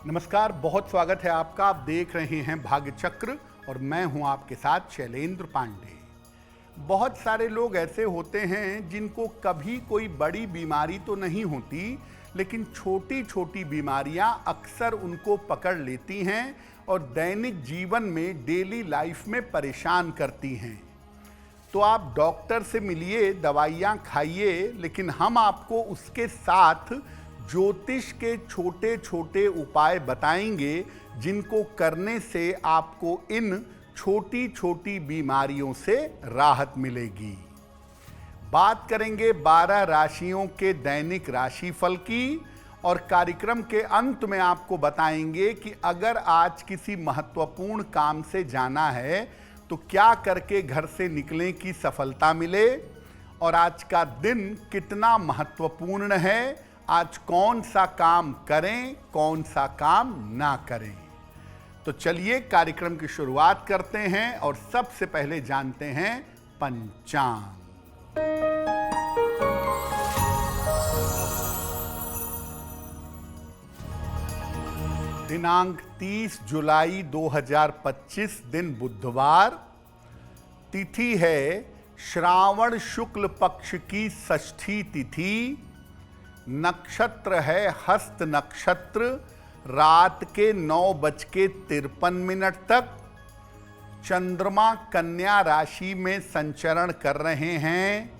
नमस्कार, बहुत स्वागत है आपका। आप देख रहे हैं भाग्य चक्र और मैं हूं आपके साथ शैलेंद्र पांडे। बहुत सारे लोग ऐसे होते हैं जिनको कभी कोई बड़ी बीमारी तो नहीं होती, लेकिन छोटी छोटी बीमारियां अक्सर उनको पकड़ लेती हैं और दैनिक जीवन में, डेली लाइफ में परेशान करती हैं। तो आप डॉक्टर से मिलिए, दवाइयाँ खाइए, लेकिन हम आपको उसके साथ ज्योतिष के छोटे छोटे उपाय बताएंगे जिनको करने से आपको इन छोटी छोटी बीमारियों से राहत मिलेगी। बात करेंगे 12 राशियों के दैनिक राशिफल की और कार्यक्रम के अंत में आपको बताएंगे कि अगर आज किसी महत्वपूर्ण काम से जाना है तो क्या करके घर से निकलें कि सफलता मिले, और आज का दिन कितना महत्वपूर्ण है, आज कौन सा काम करें, कौन सा काम ना करें। तो चलिए कार्यक्रम की शुरुआत करते हैं और सबसे पहले जानते हैं पंचांग। दिनांक 30 जुलाई 2025, दिन बुधवार, तिथि है श्रावण शुक्ल पक्ष की षष्ठी तिथि, नक्षत्र है हस्त नक्षत्र, रात के 9:53 तक। चंद्रमा कन्या राशि में संचरण कर रहे हैं।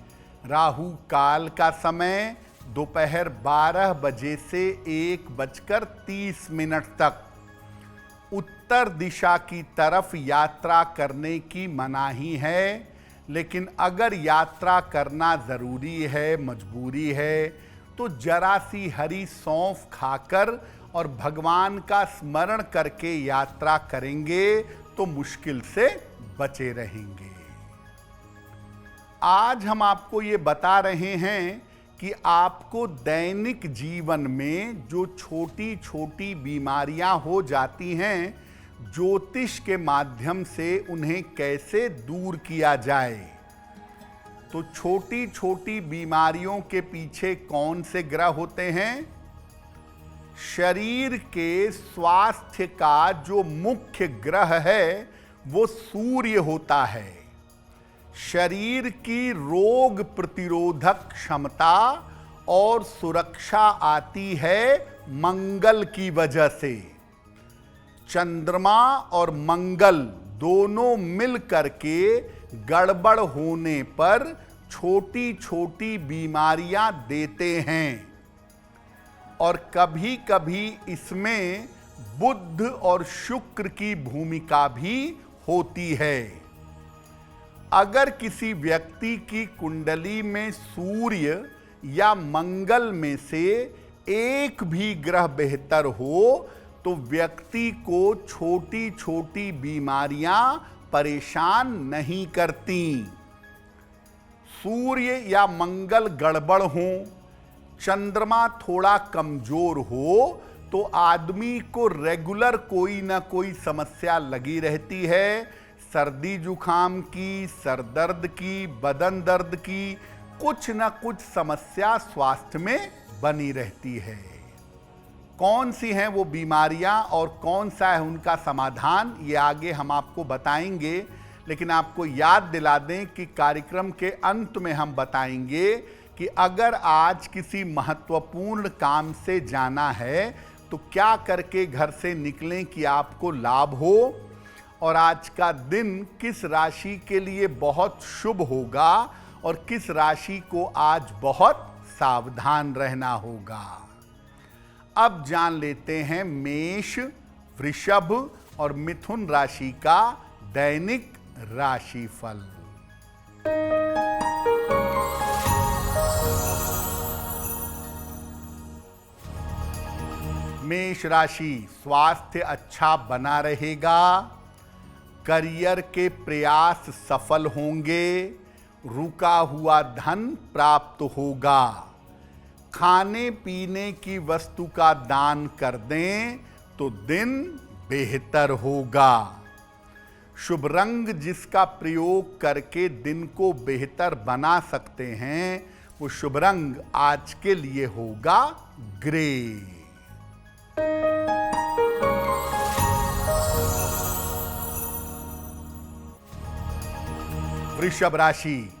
राहु काल का समय दोपहर 12 बजे से 1:30 तक। उत्तर दिशा की तरफ यात्रा करने की मनाही है, लेकिन अगर यात्रा करना ज़रूरी है, मजबूरी है, तो जरा सी हरी सौंफ खाकर और भगवान का स्मरण करके यात्रा करेंगे तो मुश्किल से बचे रहेंगे। आज हम आपको ये बता रहे हैं कि आपको दैनिक जीवन में जो छोटी छोटी बीमारियां हो जाती हैं, ज्योतिष के माध्यम से उन्हें कैसे दूर किया जाए। तो छोटी छोटी बीमारियों के पीछे कौन से ग्रह होते हैं? शरीर के स्वास्थ्य का जो मुख्य ग्रह है वो सूर्य होता है। शरीर की रोग प्रतिरोधक क्षमता और सुरक्षा आती है मंगल की वजह से। चंद्रमा और मंगल दोनों मिल करके गड़बड़ होने पर छोटी छोटी बीमारियां देते हैं, और कभी कभी इसमें बुध और शुक्र की भूमिका भी होती है। अगर किसी व्यक्ति की कुंडली में सूर्य या मंगल में से एक भी ग्रह बेहतर हो तो व्यक्ति को छोटी छोटी बीमारियां परेशान नहीं करती। सूर्य या मंगल गड़बड़ हो, चंद्रमा थोड़ा कमजोर हो तो आदमी को रेगुलर कोई ना कोई समस्या लगी रहती है। सर्दी जुकाम की, सर दर्द की, बदन दर्द की, कुछ ना कुछ समस्या स्वास्थ्य में बनी रहती है। कौन सी हैं वो बीमारियां और कौन सा है उनका समाधान, ये आगे हम आपको बताएंगे। लेकिन आपको याद दिला दें कि कार्यक्रम के अंत में हम बताएंगे कि अगर आज किसी महत्वपूर्ण काम से जाना है तो क्या करके घर से निकलें कि आपको लाभ हो, और आज का दिन किस राशि के लिए बहुत शुभ होगा और किस राशि को आज बहुत सावधान रहना होगा। अब जान लेते हैं मेष, वृषभ और मिथुन राशि का दैनिक राशिफल। मेष राशि, स्वास्थ्य अच्छा बना रहेगा, करियर के प्रयास सफल होंगे, रुका हुआ धन प्राप्त होगा। खाने पीने की वस्तु का दान कर दें तो दिन बेहतर होगा। शुभ रंग जिसका प्रयोग करके दिन को बेहतर बना सकते हैं वो शुभ रंग आज के लिए होगा ग्रे। वृषभ राशि,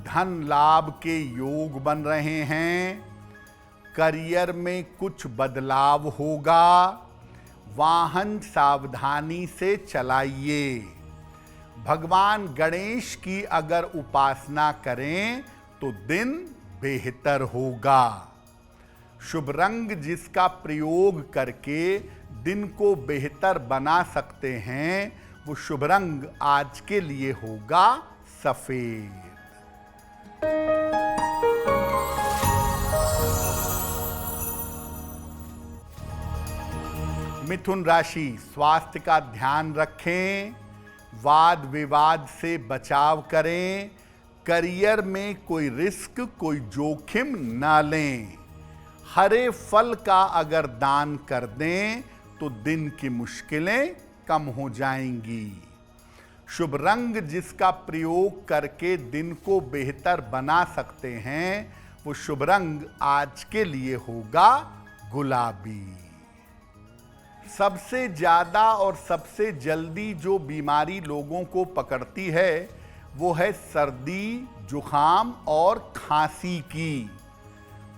धन लाभ के योग बन रहे हैं। करियर में कुछ बदलाव होगा। वाहन सावधानी से चलाइए। भगवान गणेश की अगर उपासना करें तो दिन बेहतर होगा। शुभ रंग जिसका प्रयोग करके दिन को बेहतर बना सकते हैं, वो शुभ रंग आज के लिए होगा सफेद। मिथुन राशि, स्वास्थ्य का ध्यान रखें। वाद विवाद से बचाव करें। करियर में कोई रिस्क, कोई जोखिम ना लें। हरे फल का अगर दान कर दें तो दिन की मुश्किलें कम हो जाएंगी। शुभ रंग जिसका प्रयोग करके दिन को बेहतर बना सकते हैं, वो शुभ रंग आज के लिए होगा गुलाबी। सबसे ज्यादा और सबसे जल्दी जो बीमारी लोगों को पकड़ती है वो है सर्दी, जुखाम और खांसी की।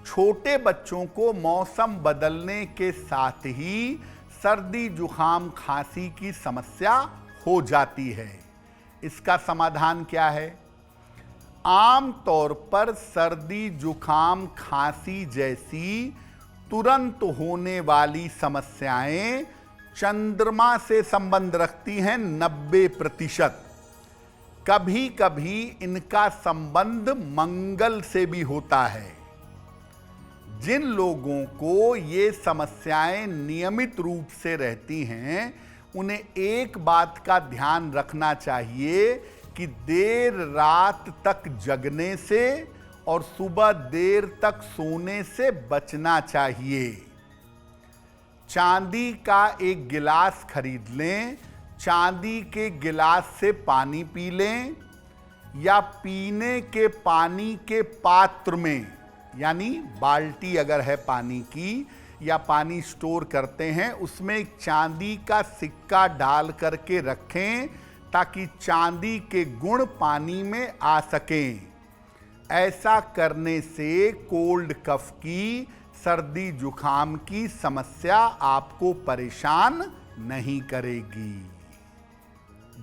छोटे बच्चों को मौसम बदलने के साथ ही सर्दी, जुखाम, खांसी की समस्या हो जाती है। इसका समाधान क्या है? आम तौर पर सर्दी, जुखाम, खांसी जैसी तुरंत होने वाली समस्याएं चंद्रमा से संबंध रखती हैं 90%। कभी कभी इनका संबंध मंगल से भी होता है। जिन लोगों को ये समस्याएं नियमित रूप से रहती हैं, उन्हें एक बात का ध्यान रखना चाहिए कि देर रात तक जगने से और सुबह देर तक सोने से बचना चाहिए। चांदी का एक गिलास खरीद लें, चांदी के गिलास से पानी पी लें, या पीने के पानी के पात्र में, यानी बाल्टी अगर है पानी की, या पानी स्टोर करते हैं, उसमें एक चांदी का सिक्का डाल करके रखें ताकि चांदी के गुण पानी में आ सकें। ऐसा करने से कोल्ड कफ की, सर्दी जुखाम की समस्या आपको परेशान नहीं करेगी।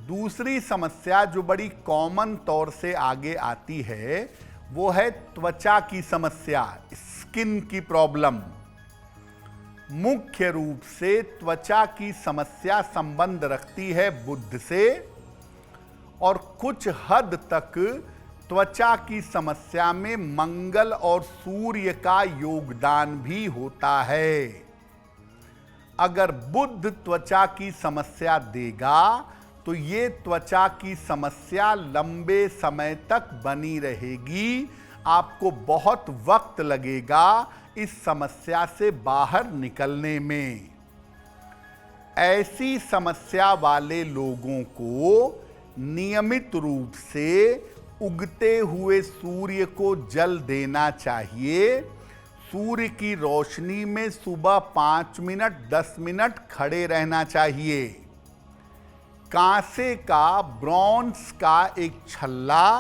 दूसरी समस्या जो बड़ी कॉमन तौर से आगे आती है वो है त्वचा की समस्या, स्किन की प्रॉब्लम। मुख्य रूप से त्वचा की समस्या संबंध रखती है बुध से, और कुछ हद तक त्वचा की समस्या में मंगल और सूर्य का योगदान भी होता है। अगर बुध त्वचा की समस्या देगा तो ये त्वचा की समस्या लंबे समय तक बनी रहेगी। आपको बहुत वक्त लगेगा इस समस्या से बाहर निकलने में। ऐसी समस्या वाले लोगों को नियमित रूप से उगते हुए सूर्य को जल देना चाहिए। सूर्य की रोशनी में सुबह 5 मिनट 10 मिनट खड़े रहना चाहिए। कांसे का, ब्रॉन्ज का एक छल्ला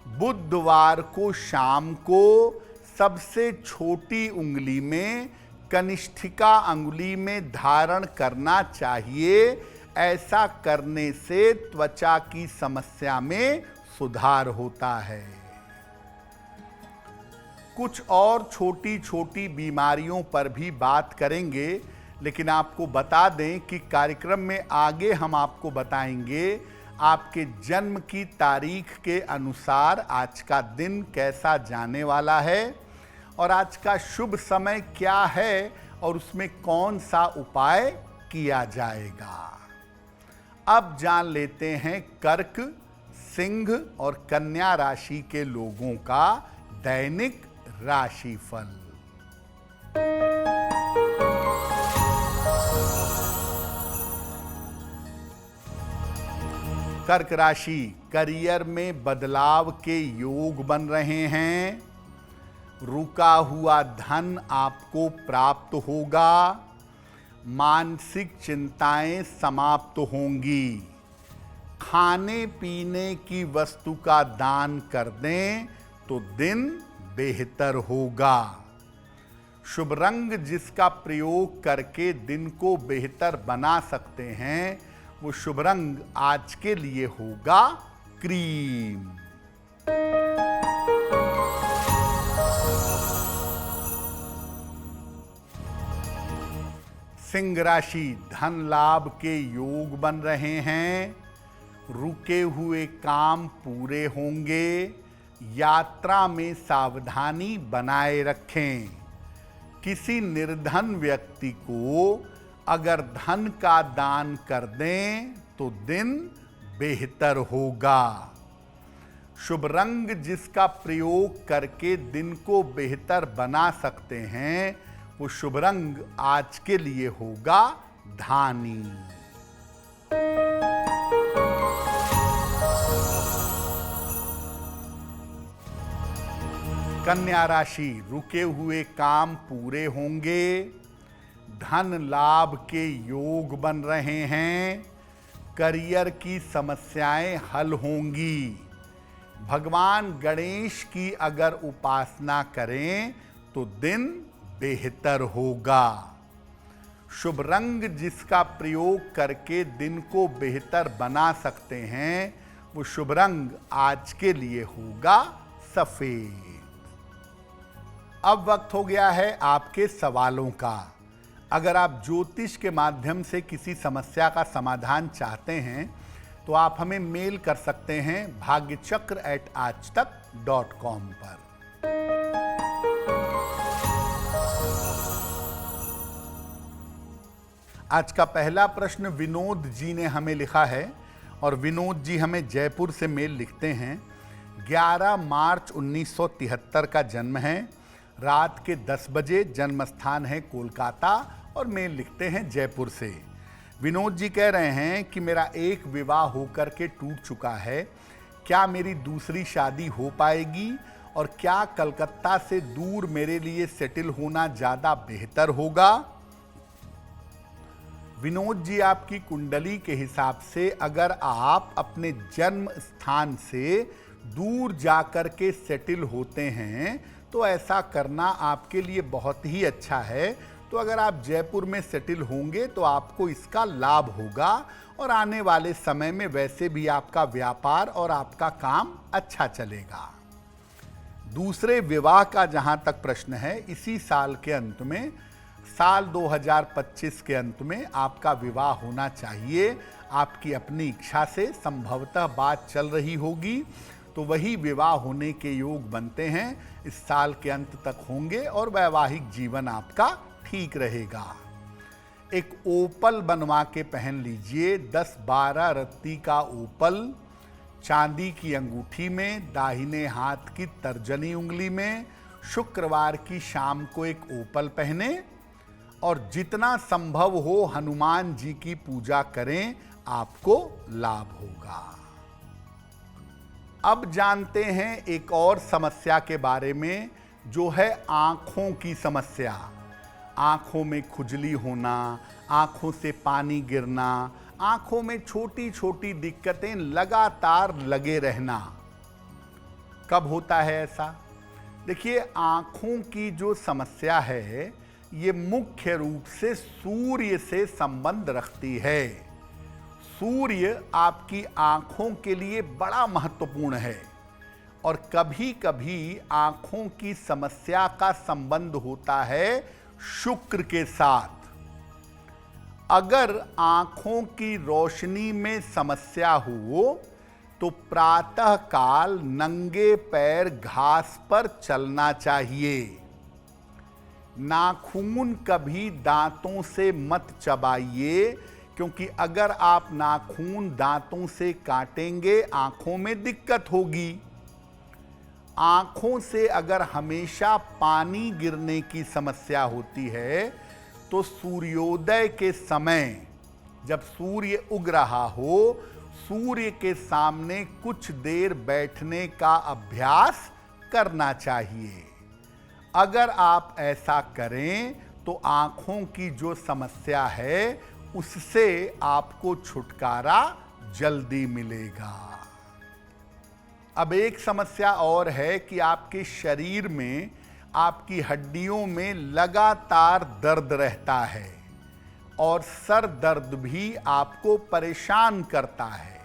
बुधवार को शाम को सबसे छोटी उंगली में, कनिष्ठिका अंगुली में धारण करना चाहिए। ऐसा करने से त्वचा की समस्या में सुधार होता है। कुछ और छोटी छोटी बीमारियों पर भी बात करेंगे, लेकिन आपको बता दें कि कार्यक्रम में आगे हम आपको बताएंगे आपके जन्म की तारीख के अनुसार आज का दिन कैसा जाने वाला है और आज का शुभ समय क्या है और उसमें कौन सा उपाय किया जाएगा। अब जान लेते हैं कर्क, सिंह और कन्या राशि के लोगों का दैनिक राशिफल। कर्क राशि, करियर में बदलाव के योग बन रहे हैं। रुका हुआ धन आपको प्राप्त होगा। मानसिक चिंताएं समाप्त होंगी। खाने पीने की वस्तु का दान कर दें तो दिन बेहतर होगा। शुभ रंग जिसका प्रयोग करके दिन को बेहतर बना सकते हैं, वो शुभ रंग आज के लिए होगा क्रीम। सिंह राशि, धन लाभ के योग बन रहे हैं। रुके हुए काम पूरे होंगे। यात्रा में सावधानी बनाए रखें। किसी निर्धन व्यक्ति को अगर धन का दान कर दें तो दिन बेहतर होगा। शुभ रंग जिसका प्रयोग करके दिन को बेहतर बना सकते हैं, वो शुभ रंग आज के लिए होगा धानी। कन्या राशि, रुके हुए काम पूरे होंगे। धन लाभ के योग बन रहे हैं। करियर की समस्याएं हल होंगी। भगवान गणेश की अगर उपासना करें तो दिन बेहतर होगा। शुभ रंग जिसका प्रयोग करके दिन को बेहतर बना सकते हैं, वो शुभ रंग आज के लिए होगा सफेद। अब वक्त हो गया है आपके सवालों का। अगर आप ज्योतिष के माध्यम से किसी समस्या का समाधान चाहते हैं तो आप हमें मेल कर सकते हैं bhagyachakra@aajtak.com पर। आज का पहला प्रश्न विनोद जी ने हमें लिखा है और विनोद जी हमें जयपुर से मेल लिखते हैं। 11 मार्च 1973 का जन्म है। रात के 10 बजे, जन्म स्थान है कोलकाता और मेल लिखते हैं जयपुर से। विनोद जी कह रहे हैं कि मेरा एक विवाह होकर के टूट चुका है। क्या मेरी दूसरी शादी हो पाएगी और क्या कलकत्ता से दूर मेरे लिए सेटल होना ज़्यादा बेहतर होगा? विनोद जी, आपकी कुंडली के हिसाब से अगर आप अपने जन्म स्थान से दूर जाकर के सेटल होते हैं तो ऐसा करना आपके लिए बहुत ही अच्छा है। तो अगर आप जयपुर में सेटल होंगे तो आपको इसका लाभ होगा और आने वाले समय में वैसे भी आपका व्यापार और आपका काम अच्छा चलेगा। दूसरे विवाह का जहां तक प्रश्न है, इसी साल के अंत में, साल 2025 के अंत में आपका विवाह होना चाहिए। आपकी अपनी इच्छा से संभवतः बात चल रही होगी तो वही विवाह होने के योग बनते हैं। इस साल के अंत तक होंगे और वैवाहिक जीवन आपका ठीक रहेगा। एक ओपल बनवा के पहन लीजिए। 10-12 रत्ती का ओपल चांदी की अंगूठी में, दाहिने हाथ की तर्जनी उंगली में। शुक्रवार की शाम को एक ओपल पहने और जितना संभव हो हनुमान जी की पूजा करें, आपको लाभ होगा। अब जानते हैं एक और समस्या के बारे में, जो है आंखों की समस्या। आंखों में खुजली होना, आंखों से पानी गिरना, आंखों में छोटी छोटी दिक्कतें लगातार लगे रहना। कब होता है ऐसा? देखिए, आंखों की जो समस्या है ये मुख्य रूप से सूर्य से संबंध रखती है। सूर्य आपकी आंखों के लिए बड़ा महत्वपूर्ण है और कभी कभी आंखों की समस्या का संबंध होता है शुक्र के साथ। अगर आंखों की रोशनी में समस्या हो तो प्रातः काल नंगे पैर घास पर चलना चाहिए। नाखून कभी दांतों से मत चबाइए, क्योंकि अगर आप नाखून दांतों से काटेंगे आंखों में दिक्कत होगी। आंखों से अगर हमेशा पानी गिरने की समस्या होती है तो सूर्योदय के समय, जब सूर्य उग रहा हो, सूर्य के सामने कुछ देर बैठने का अभ्यास करना चाहिए। अगर आप ऐसा करें तो आंखों की जो समस्या है उससे आपको छुटकारा जल्दी मिलेगा। अब एक समस्या और है कि आपके शरीर में, आपकी हड्डियों में लगातार दर्द रहता है और सर दर्द भी आपको परेशान करता है।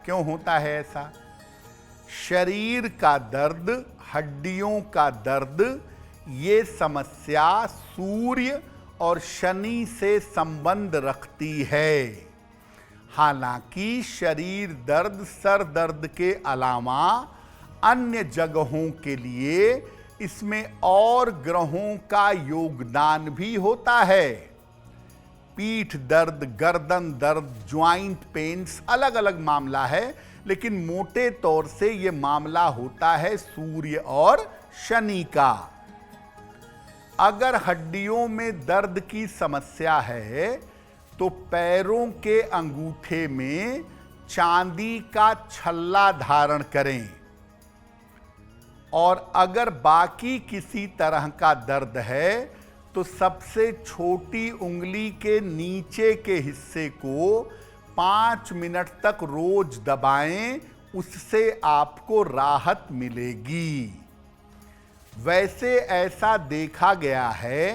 क्यों होता है ऐसा? शरीर का दर्द, हड्डियों का दर्द, ये समस्या सूर्य और शनि से संबंध रखती है। हालांकि शरीर दर्द, सर दर्द के अलावा अन्य जगहों के लिए इसमें और ग्रहों का योगदान भी होता है। पीठ दर्द, गर्दन दर्द, ज्वाइंट पेन्स अलग अलग मामला है, लेकिन मोटे तौर से यह मामला होता है सूर्य और शनि का। अगर हड्डियों में दर्द की समस्या है तो पैरों के अंगूठे में चांदी का छल्ला धारण करें, और अगर बाकी किसी तरह का दर्द है तो सबसे छोटी उंगली के नीचे के हिस्से को 5 मिनट तक रोज दबाएं, उससे आपको राहत मिलेगी। वैसे ऐसा देखा गया है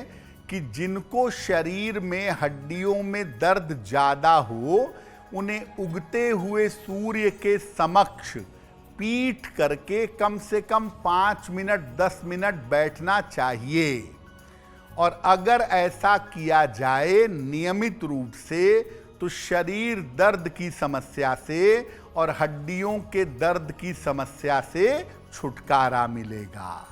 कि जिनको शरीर में हड्डियों में दर्द ज्यादा हो, उन्हें उगते हुए सूर्य के समक्ष पीठ करके कम से कम 5 मिनट 10 मिनट बैठना चाहिए। और अगर ऐसा किया जाए नियमित रूप से तो शरीर दर्द की समस्या से और हड्डियों के दर्द की समस्या से छुटकारा मिलेगा।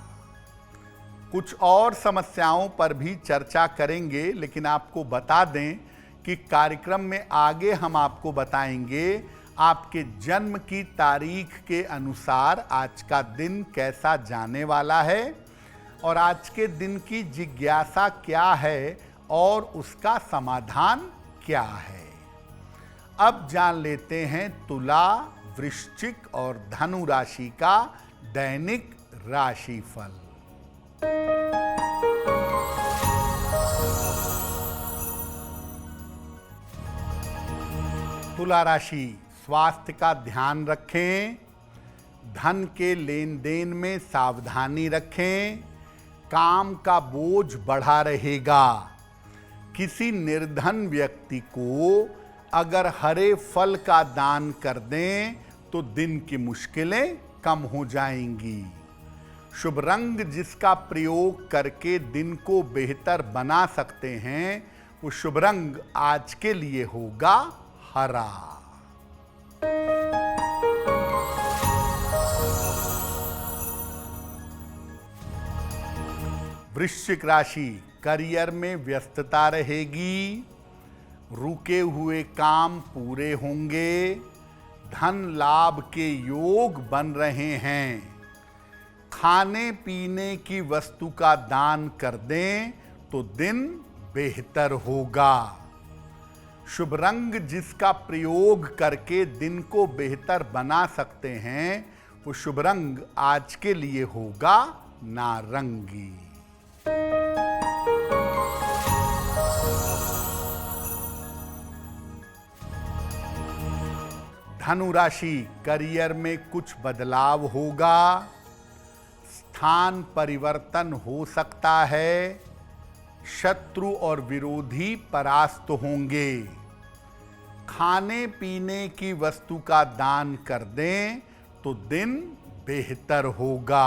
कुछ और समस्याओं पर भी चर्चा करेंगे, लेकिन आपको बता दें कि कार्यक्रम में आगे हम आपको बताएंगे आपके जन्म की तारीख के अनुसार आज का दिन कैसा जाने वाला है और आज के दिन की जिज्ञासा क्या है और उसका समाधान क्या है। अब जान लेते हैं तुला, वृश्चिक और धनु राशि का दैनिक राशिफल। तुला राशि, स्वास्थ्य का ध्यान रखें, धन के लेन देन में सावधानी रखें, काम का बोझ बढ़ा रहेगा। किसी निर्धन व्यक्ति को अगर हरे फल का दान कर दें तो दिन की मुश्किलें कम हो जाएंगी। शुभ रंग जिसका प्रयोग करके दिन को बेहतर बना सकते हैं, वो शुभ रंग आज के लिए होगा हरा। वृश्चिक राशि, करियर में व्यस्तता रहेगी, रुके हुए काम पूरे होंगे, धन लाभ के योग बन रहे हैं। खाने पीने की वस्तु का दान कर दें तो दिन बेहतर होगा। शुभ रंग जिसका प्रयोग करके दिन को बेहतर बना सकते हैं, वो शुभ रंग आज के लिए होगा नारंगी। धनु राशि, करियर में कुछ बदलाव होगा, स्थान परिवर्तन हो सकता है, शत्रु और विरोधी परास्त होंगे। खाने पीने की वस्तु का दान कर दें तो दिन बेहतर होगा।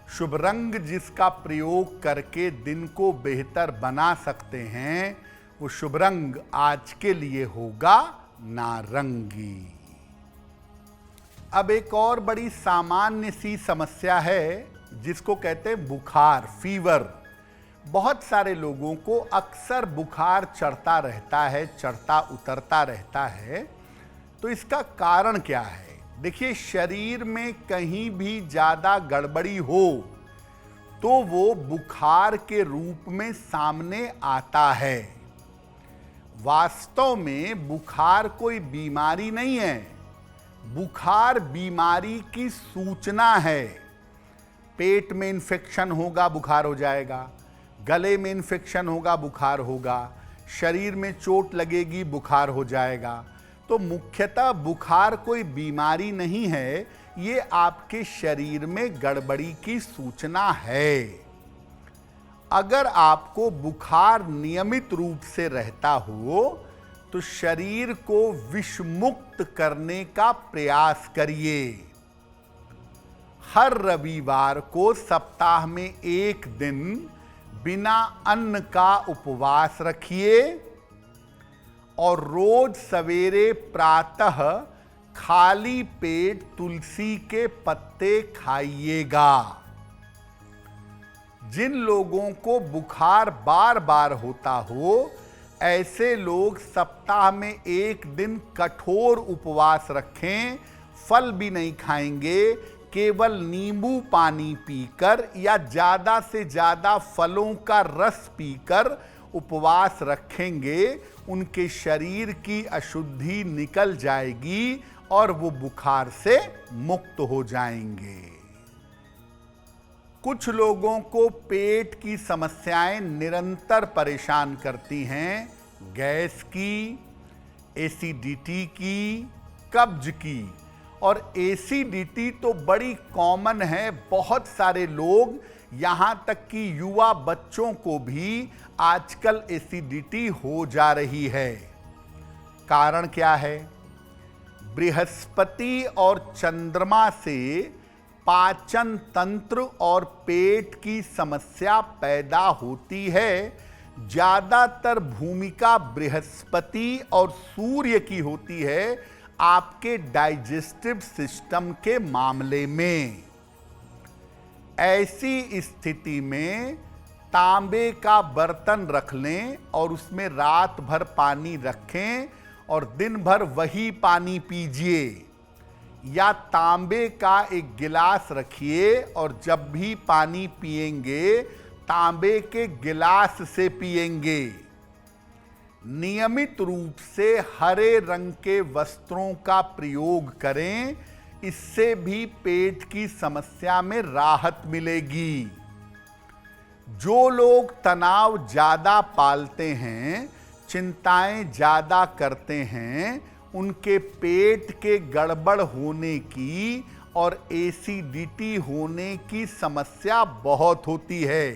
शुभ रंग जिसका प्रयोग करके दिन को बेहतर बना सकते हैं, वो शुभ रंग आज के लिए होगा नारंगी। अब एक और बड़ी सामान्य सी समस्या है जिसको कहते हैं बुखार, फीवर। बहुत सारे लोगों को अक्सर बुखार चढ़ता रहता है, चढ़ता उतरता रहता है। तो इसका कारण क्या है? देखिए, शरीर में कहीं भी ज़्यादा गड़बड़ी हो तो वो बुखार के रूप में सामने आता है। वास्तव में बुखार कोई बीमारी नहीं है, बुखार बीमारी की सूचना है। पेट में इन्फेक्शन होगा, बुखार हो जाएगा, गले में इन्फेक्शन होगा, बुखार होगा, शरीर में चोट लगेगी, बुखार हो जाएगा, तो मुख्यतः बुखार कोई बीमारी नहीं है, ये आपके शरीर में गड़बड़ी की सूचना है। अगर आपको बुखार नियमित रूप से रहता हो तो शरीर को विषमुक्त करने का प्रयास करिए। हर रविवार को सप्ताह में एक दिन बिना अन्न का उपवास रखिए और रोज सवेरे प्रातः खाली पेट तुलसी के पत्ते खाइएगा। जिन लोगों को बुखार बार बार होता हो, ऐसे लोग सप्ताह में एक दिन कठोर उपवास रखें, फल भी नहीं खाएंगे, केवल नींबू पानी पीकर या ज़्यादा से ज़्यादा फलों का रस पीकर उपवास रखेंगे, उनके शरीर की अशुद्धि निकल जाएगी और वो बुखार से मुक्त हो जाएंगे। कुछ लोगों को पेट की समस्याएं निरंतर परेशान करती हैं, गैस की, एसिडिटी की, कब्ज की। और एसिडिटी तो बड़ी कॉमन है, बहुत सारे लोग, यहाँ तक कि युवा बच्चों को भी आजकल एसिडिटी हो जा रही है। कारण क्या है? बृहस्पति और चंद्रमा से पाचन तंत्र और पेट की समस्या पैदा होती है। ज्यादातर भूमिका बृहस्पति और सूर्य की होती है आपके डाइजेस्टिव सिस्टम के मामले में। ऐसी स्थिति में तांबे का बर्तन रख लें और उसमें रात भर पानी रखें और दिन भर वही पानी पीजिए, या तांबे का एक गिलास रखिए और जब भी पानी पिएंगे तांबे के गिलास से पिएंगे। नियमित रूप से हरे रंग के वस्त्रों का प्रयोग करें, इससे भी पेट की समस्या में राहत मिलेगी। जो लोग तनाव ज्यादा पालते हैं, चिंताएं ज्यादा करते हैं, उनके पेट के गड़बड़ होने की और एसिडिटी होने की समस्या बहुत होती है।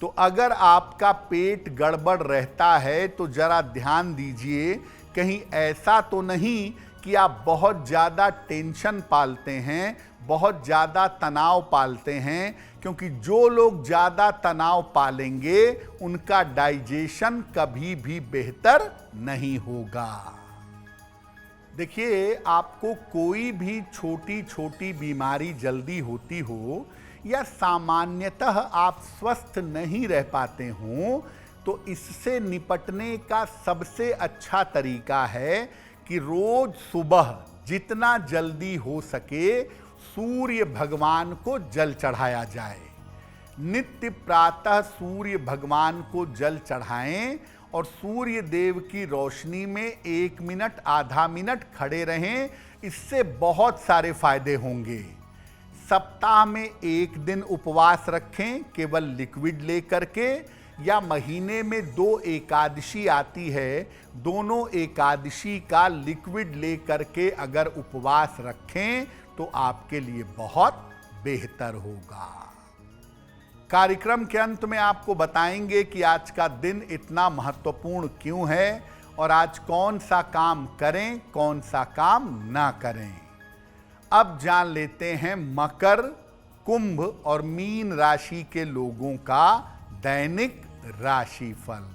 तो अगर आपका पेट गड़बड़ रहता है तो जरा ध्यान दीजिए, कहीं ऐसा तो नहीं कि आप बहुत ज़्यादा टेंशन पालते हैं, बहुत ज़्यादा तनाव पालते हैं, क्योंकि जो लोग ज़्यादा तनाव पालेंगे उनका डाइजेशन कभी भी बेहतर नहीं होगा। देखिए, आपको कोई भी छोटी छोटी बीमारी जल्दी होती हो या सामान्यतः आप स्वस्थ नहीं रह पाते हों, तो इससे निपटने का सबसे अच्छा तरीका है कि रोज सुबह जितना जल्दी हो सके सूर्य भगवान को जल चढ़ाया जाए। नित्य प्रातः सूर्य भगवान को जल चढ़ाएं और सूर्य देव की रोशनी में 1 मिनट आधा मिनट खड़े रहें। इससे बहुत सारे फायदे होंगे। सप्ताह में एक दिन उपवास रखें केवल लिक्विड लेकर के, या महीने में 2 एकादशी आती है, दोनों एकादशी का लिक्विड लेकर के अगर उपवास रखें तो आपके लिए बहुत बेहतर होगा। कार्यक्रम के अंत में आपको बताएंगे कि आज का दिन इतना महत्वपूर्ण क्यों है और आज कौन सा काम करें, कौन सा काम ना करें। अब जान लेते हैं मकर, कुंभ और मीन राशि के लोगों का दैनिक राशिफल।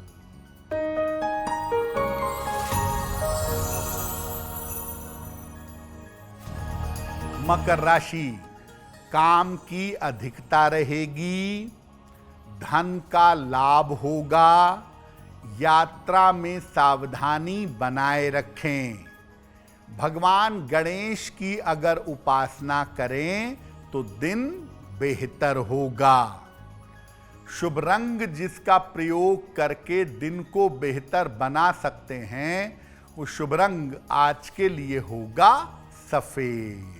मकर राशि, काम की अधिकता रहेगी, धन का लाभ होगा, यात्रा में सावधानी बनाए रखें। भगवान गणेश की अगर उपासना करें तो दिन बेहतर होगा। शुभ रंग जिसका प्रयोग करके दिन को बेहतर बना सकते हैं, वो शुभ रंग आज के लिए होगा सफेद।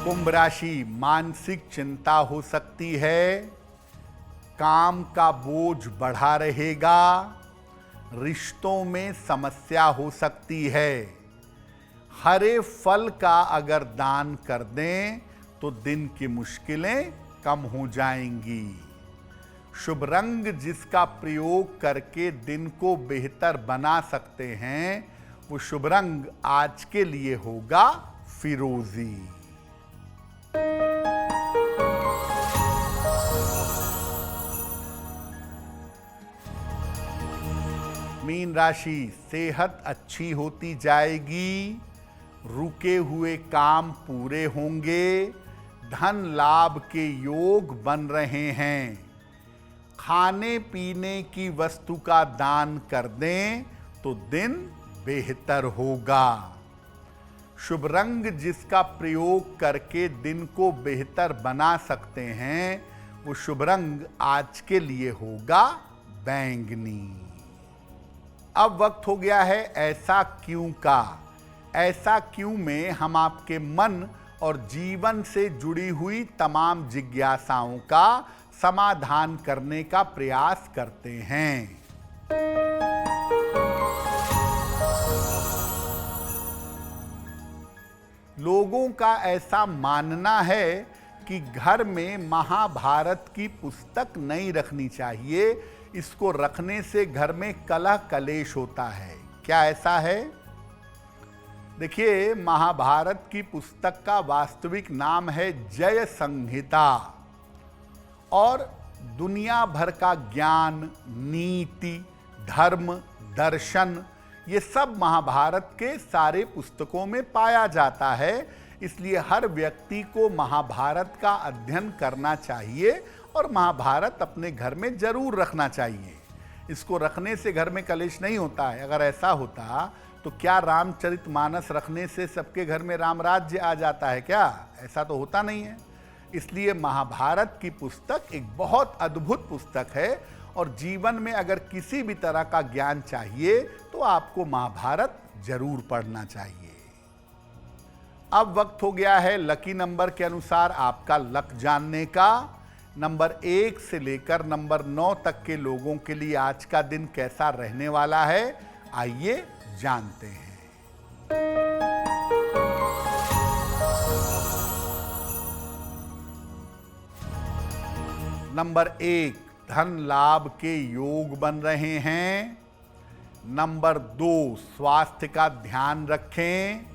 कुंभ राशि, मानसिक चिंता हो सकती है, काम का बोझ बढ़ा रहेगा, रिश्तों में समस्या हो सकती है। हरे फल का अगर दान कर दें तो दिन की मुश्किलें कम हो जाएंगी। शुभ रंग जिसका प्रयोग करके दिन को बेहतर बना सकते हैं, वो शुभ रंग आज के लिए होगा फिरोजी। मीन राशि, सेहत अच्छी होती जाएगी, रुके हुए काम पूरे होंगे, धन लाभ के योग बन रहे हैं। खाने पीने की वस्तु का दान कर दें तो दिन बेहतर होगा। शुभ रंग जिसका प्रयोग करके दिन को बेहतर बना सकते हैं, वो शुभ रंग आज के लिए होगा बैंगनी। अब वक्त हो गया है ऐसा क्यों का। ऐसा क्यों में हम आपके मन और जीवन से जुड़ी हुई तमाम जिज्ञासाओं का समाधान करने का प्रयास करते हैं। लोगों का ऐसा मानना है कि घर में महाभारत की पुस्तक नहीं रखनी चाहिए, इसको रखने से घर में कलह कलेश होता है। क्या ऐसा है? देखिए, महाभारत की पुस्तक का वास्तविक नाम है जय संहिता, और दुनिया भर का ज्ञान, नीति, धर्म, दर्शन, ये सब महाभारत के सारे पुस्तकों में पाया जाता है। इसलिए हर व्यक्ति को महाभारत का अध्ययन करना चाहिए और महाभारत अपने घर में जरूर रखना चाहिए। इसको रखने से घर में कलेश नहीं होता है। अगर ऐसा होता तो क्या रामचरितमानस रखने से सबके घर में राम राज्य आ जाता है क्या? ऐसा तो होता नहीं है। इसलिए महाभारत की पुस्तक एक बहुत अद्भुत पुस्तक है, और जीवन में अगर किसी भी तरह का ज्ञान चाहिए तो आपको महाभारत जरूर पढ़ना चाहिए। अब वक्त हो गया है लकी नंबर के अनुसार आपका लक जानने का। नंबर 1 से लेकर नंबर 9 तक के लोगों के लिए आज का दिन कैसा रहने वाला है, आइए जानते हैं। नंबर 1, धन लाभ के योग बन रहे हैं। नंबर 2, स्वास्थ्य का ध्यान रखें।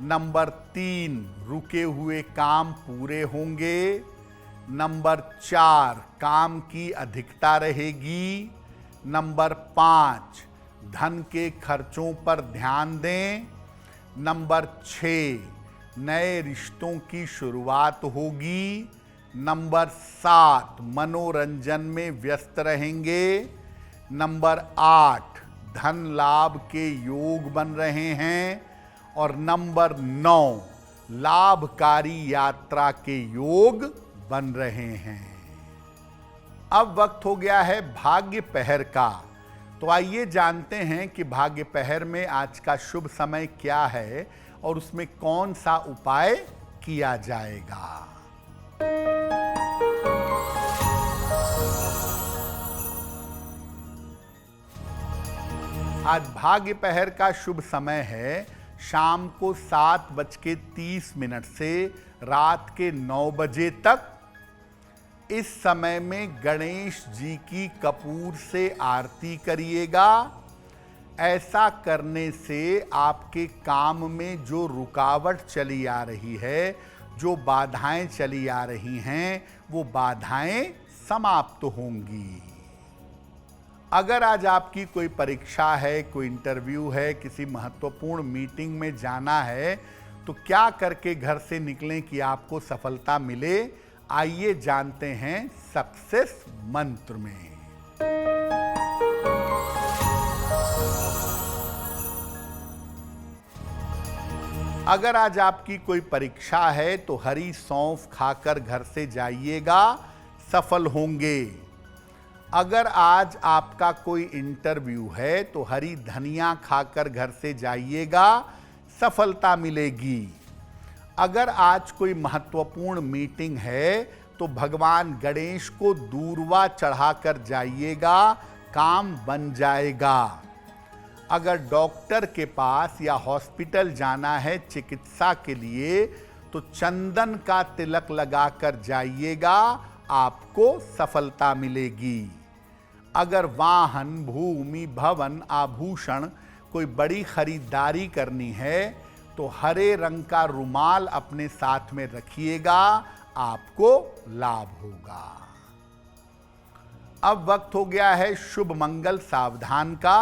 नंबर 3, रुके हुए काम पूरे होंगे। नंबर 4, काम की अधिकता रहेगी। नंबर 5, धन के खर्चों पर ध्यान दें। नंबर 6, नए रिश्तों की शुरुआत होगी। नंबर 7, मनोरंजन में व्यस्त रहेंगे। नंबर 8, धन लाभ के योग बन रहे हैं। और नंबर 9, लाभकारी यात्रा के योग बन रहे हैं। अब वक्त हो गया है भाग्य पहर का। तो आइए जानते हैं कि भाग्य पहर में आज का शुभ समय क्या है और उसमें कौन सा उपाय किया जाएगा। आज भाग्य पहर का शुभ समय है शाम को 7:30 से रात के 9 बजे तक। इस समय में गणेश जी की कपूर से आरती करिएगा। ऐसा करने से आपके काम में जो रुकावट चली आ रही है, जो बाधाएं चली आ रही हैं, वो बाधाएं समाप्त होंगी। अगर आज आपकी कोई परीक्षा है, कोई इंटरव्यू है, किसी महत्वपूर्ण मीटिंग में जाना है, तो क्या करके घर से निकलें कि आपको सफलता मिले, आइए जानते हैं सक्सेस मंत्र में। अगर आज आपकी कोई परीक्षा है तो हरी सौंफ खाकर घर से जाइएगा, सफल होंगे। अगर आज आपका कोई इंटरव्यू है तो हरी धनिया खाकर घर से जाइएगा, सफलता मिलेगी। अगर आज कोई महत्वपूर्ण मीटिंग है तो भगवान गणेश को दूर्वा चढ़ाकर जाइएगा, काम बन जाएगा। अगर डॉक्टर के पास या हॉस्पिटल जाना है चिकित्सा के लिए तो चंदन का तिलक लगाकर जाइएगा, आपको सफलता मिलेगी। अगर वाहन, भूमि, भवन, आभूषण कोई बड़ी खरीदारी करनी है तो हरे रंग का रुमाल अपने साथ में रखिएगा, आपको लाभ होगा। अब वक्त हो गया है शुभ मंगल सावधान का,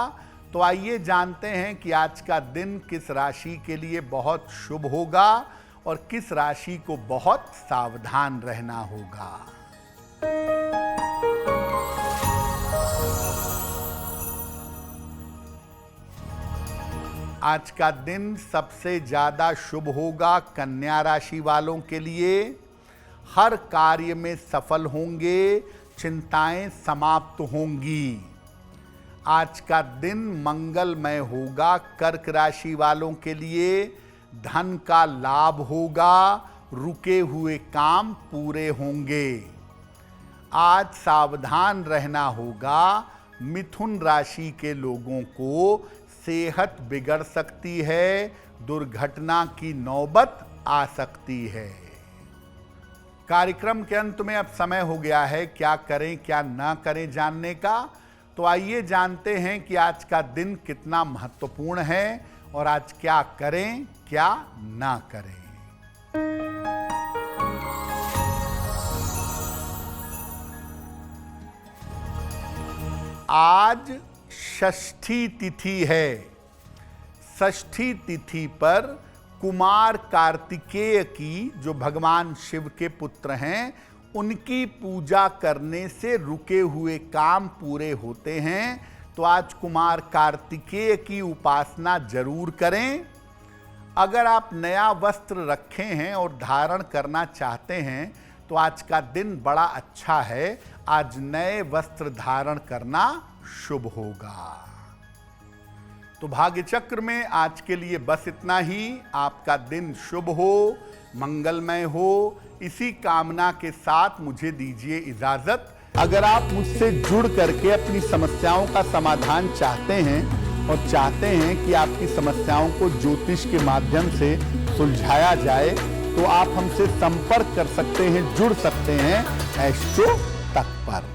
तो आइए जानते हैं कि आज का दिन किस राशि के लिए बहुत शुभ होगा और किस राशि को बहुत सावधान रहना होगा। आज का दिन सबसे ज्यादा शुभ होगा कन्या राशि वालों के लिए। हर कार्य में सफल होंगे, चिंताएं समाप्त होंगी। आज का दिन मंगलमय होगा कर्क राशि वालों के लिए। धन का लाभ होगा, रुके हुए काम पूरे होंगे। आज सावधान रहना होगा, मिथुन राशि के लोगों को सेहत बिगड़ सकती है, दुर्घटना की नौबत आ सकती है। कार्यक्रम के अंत में अब समय हो गया है क्या करें क्या ना करें जानने का, तो आइए जानते हैं कि आज का दिन कितना महत्वपूर्ण है और आज क्या करें क्या ना करें। आज षष्ठी तिथि है। षष्ठी तिथि पर कुमार कार्तिकेय की, जो भगवान शिव के पुत्र हैं, उनकी पूजा करने से रुके हुए काम पूरे होते हैं। तो आज कुमार कार्तिकेय की उपासना जरूर करें। अगर आप नया वस्त्र रखे हैं और धारण करना चाहते हैं तो आज का दिन बड़ा अच्छा है। आज नए वस्त्र धारण करना शुभ होगा। तो भाग्य चक्र में आज के लिए बस इतना ही। आपका दिन शुभ हो, मंगलमय हो, इसी कामना के साथ मुझे दीजिए इजाजत। अगर आप मुझसे जुड़ करके अपनी समस्याओं का समाधान चाहते हैं और चाहते हैं कि आपकी समस्याओं को ज्योतिष के माध्यम से सुलझाया जाए तो आप हमसे संपर्क कर सकते हैं, जुड़ सकते हैं एस्ट्रो तक पर।